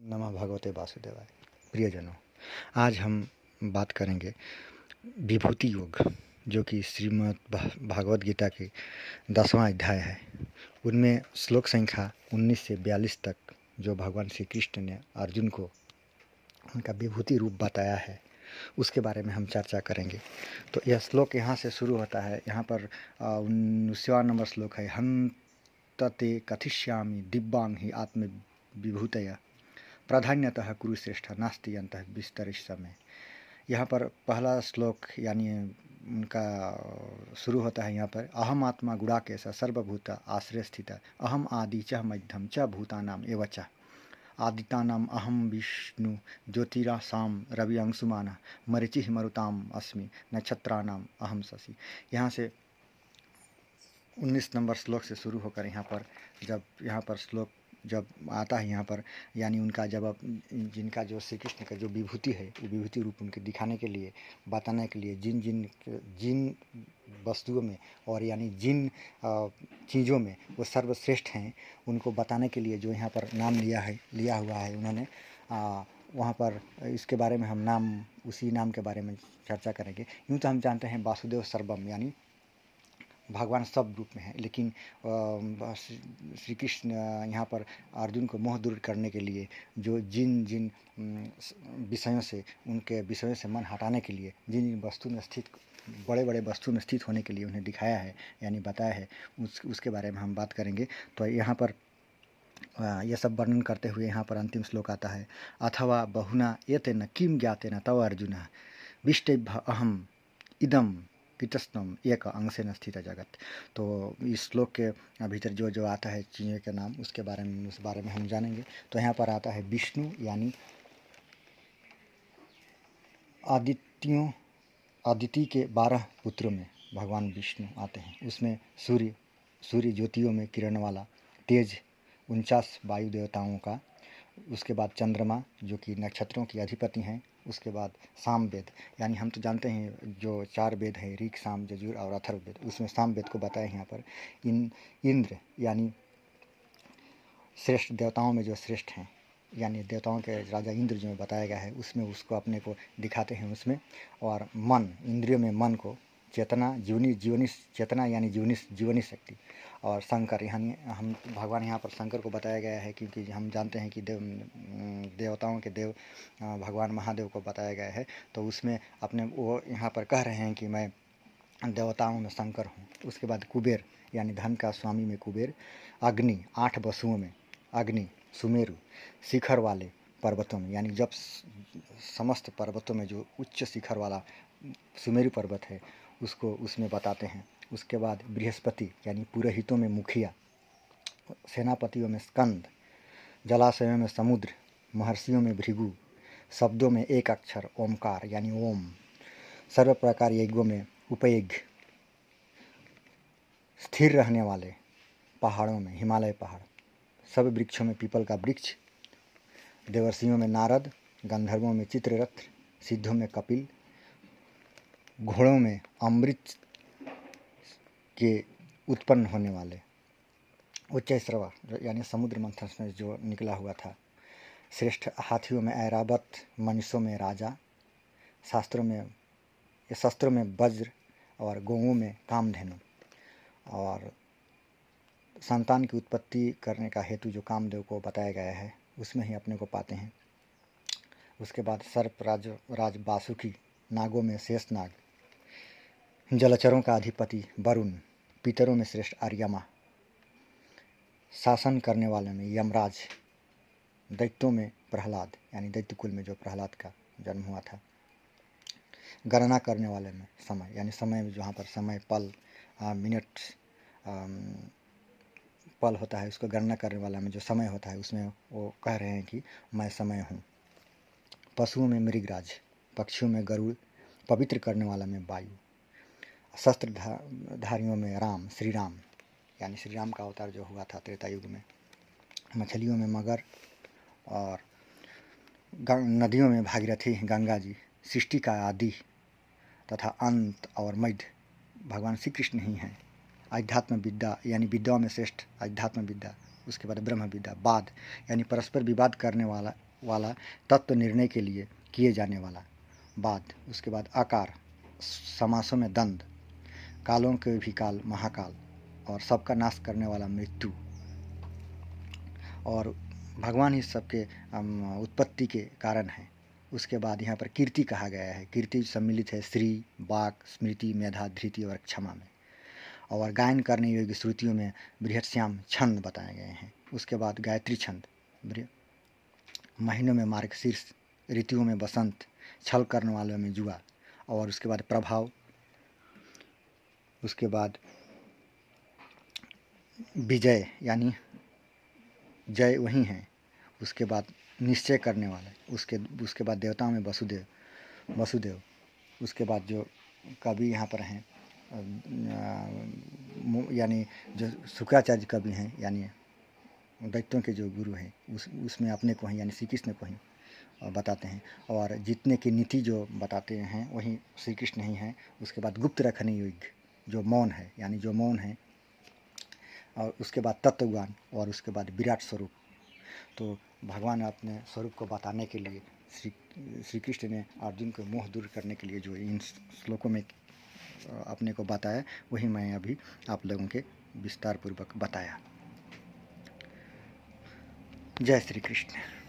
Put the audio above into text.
नमः भगवते वासुदेवाय। प्रियजनों, आज हम बात करेंगे विभूति योग, जो कि श्रीमद् भागवत गीता की 10वां अध्याय है। उनमें श्लोक संख्या 19 से 42 तक जो भगवान श्री कृष्ण ने अर्जुन को उनका विभूति रूप बताया है, उसके बारे में हम चर्चा करेंगे। तो यह श्लोक यहाँ से शुरू होता है। यहाँ पर 19वां नंबर श्लोक है। हंतते कथिष्यामि दिव्यांग ही आत्म विभूतय प्राधान्यतः कुरुश्रेष्ठ नास्ति अंतः विस्तरिष्यमे। यहाँ पर पहला श्लोक यानी उनका शुरू होता है। यहाँ पर अहम आत्मा गुणाकेश सर्वभूत आश्रय स्थित अहम आदि च मध्यम च भूतानाम एव च आदितानाम अहम विष्णु ज्योतिरासाम रवि अंशुमान मरीचि मरुताम अस्मि नक्षत्राणाम अहम शशि। यहाँ से 19 नंबर श्लोक से शुरू होकर यहाँ पर श्लोक जब आता है, यहाँ पर यानी उनका जब जिनका जो श्री कृष्ण का जो विभूति है, वो विभूति रूप उनके दिखाने के लिए, बताने के लिए जिन वस्तुओं में और यानी जिन चीज़ों में वो सर्वश्रेष्ठ हैं, उनको बताने के लिए जो यहाँ पर नाम लिया हुआ है उन्होंने, वहाँ पर इसके बारे में हम उसी नाम के बारे में चर्चा करेंगे। यूँ तो हम जानते हैं वासुदेव सर्वम, यानी भगवान सब रूप में है, लेकिन श्री कृष्ण यहाँ पर अर्जुन को मोह दूर करने के लिए जो जिन विषयों से उनके विषयों से मन हटाने के लिए जिन वस्तु में स्थित बड़े वस्तु में स्थित होने के लिए उन्हें दिखाया है यानी बताया है, उसके बारे में हम बात करेंगे। तो यहाँ पर यह सब वर्णन करते हुए यहाँ पर अंतिम श्लोक आता है। अथवा बहुना एतेन किम ज्ञातेन तव अर्जुन विष्टेभ्य अहम इदम कितस्तम एक अंशेन स्थित जगत। तो इस श्लोक के भीतर जो आता है चीज़ों के नाम, उस बारे में हम जानेंगे। तो यहाँ पर आता है विष्णु, यानी आदिति के 12 पुत्रों में भगवान विष्णु आते हैं। उसमें सूर्य ज्योतियों में किरण वाला तेज 49 वायु देवताओं का, उसके बाद चंद्रमा जो कि नक्षत्रों की अधिपति हैं, उसके बाद साम वेद, यानी हम तो जानते हैं जो 4 वेद हैं, ऋग साम यजुर और अथर्ववेद, उसमें साम वेद को बताया यहाँ पर। इंद्र यानी श्रेष्ठ देवताओं में जो श्रेष्ठ हैं, यानी देवताओं के राजा इंद्र जो बताया गया है, उसमें उसको अपने को दिखाते हैं उसमें। और मन, इंद्रियों में मन को, चेतना जीवनी चेतना यानी जीवनी शक्ति, और शंकर यानी हम भगवान यहाँ पर शंकर को बताया गया है, क्योंकि हम जानते हैं कि देवताओं के देव भगवान महादेव को बताया गया है। तो उसमें अपने वो यहाँ पर कह रहे हैं कि मैं देवताओं में शंकर हूँ। उसके बाद कुबेर यानी धन का स्वामी में कुबेर, अग्नि 8 वसुओं में अग्नि, सुमेरु शिखर वाले पर्वतों में, यानी जब समस्त पर्वतों में जो उच्च शिखर वाला सुमेरु पर्वत है उसको उसमें बताते हैं। उसके बाद बृहस्पति यानी पुरोहितों में मुखिया, सेनापतियों में स्कंद, जलाशयों में समुद्र, महर्षियों में भृगु, शब्दों में एक अक्षर ओमकार यानी ओम, सर्व प्रकार यज्ञों में उपयज्ञ, स्थिर रहने वाले पहाड़ों में हिमालय पहाड़, सब वृक्षों में पीपल का वृक्ष, देवर्षियों में नारद, गंधर्वों में चित्ररथ, सिद्धों में कपिल, घोड़ों में अमृत के उत्पन्न होने वाले उच्चैश्रवा यानी समुद्र मंथन में जो निकला हुआ था, श्रेष्ठ हाथियों में ऐरावत, मनुष्यों में राजा, शस्त्रों में वज्र, और गौओं में कामधेनु, और संतान की उत्पत्ति करने का हेतु जो कामदेव को बताया गया है उसमें ही अपने को पाते हैं। उसके बाद सर्प राज वासुकी, नागों में शेषनाग, जलचरों का अधिपति वरुण, पितरों में श्रेष्ठ आर्यमा, शासन करने वाले में यमराज, दैत्यों में प्रहलाद यानी दैत्य कुल में जो प्रहलाद का जन्म हुआ था, गणना करने वाले में समय यानी समय में जहाँ पर समय पल मिनट पल होता है, उसको गणना करने वाला में जो समय होता है उसमें वो कह रहे हैं कि मैं समय हूँ। पशुओं में मृगराज, पक्षियों में गरुड़, पवित्र करने वाला में वायु, शस्त्रधारियों में राम श्री राम यानी श्री राम का अवतार जो हुआ था त्रेता युग में, मछलियों में मगर, और नदियों में भागीरथी गंगा जी, सृष्टि का आदि तथा अंत और मध्य भगवान श्री कृष्ण ही हैं। आध्यात्म विद्या यानी विद्याओं में श्रेष्ठ आध्यात्म विद्या, उसके बाद ब्रह्म विद्या, वाद यानी परस्पर विवाद करने वाला वाला तत्व निर्णय के लिए किए जाने वाला बाद, उसके बाद आकार, समासों में दंड, कालों के भी काल महाकाल, और सबका नाश करने वाला मृत्यु, और भगवान ही सबके उत्पत्ति के कारण हैं। उसके बाद यहाँ पर कीर्ति कहा गया है। कीर्ति सम्मिलित है श्री, वाक, स्मृति, मेधा, धृति और क्षमा में। और गायन करने योग्य श्रुतियों में बृहत्श्याम छंद बताए गए हैं। उसके बाद गायत्री छंद, महीनों में मार्गशीर्ष, ऋतुओं में बसंत, छल करने वालों में जुआ, और उसके बाद प्रभाव, उसके बाद विजय यानी जय वही है, उसके बाद निश्चय करने वाले, उसके बाद देवताओं में वसुदेव, उसके बाद जो कवि यहाँ पर हैं यानी जो शुक्राचार्य कवि हैं, यानी दैत्यों के जो गुरु हैं, उसमें अपने को ही यानी श्री कृष्ण को ही बताते हैं। और जीतने की नीति जो बताते हैं वही श्री कृष्ण ही हैं। उसके बाद गुप्त रखने योग्य जो मौन है, यानी जो मौन है, और उसके बाद तत्वज्ञान, और उसके बाद विराट स्वरूप। तो भगवान अपने स्वरूप को बताने के लिए श्री कृष्ण ने अर्जुन को मोह दूर करने के लिए जो इन श्लोकों में अपने को बताया, वही मैं अभी आप लोगों के विस्तार पूर्वक बताया। जय श्री कृष्ण।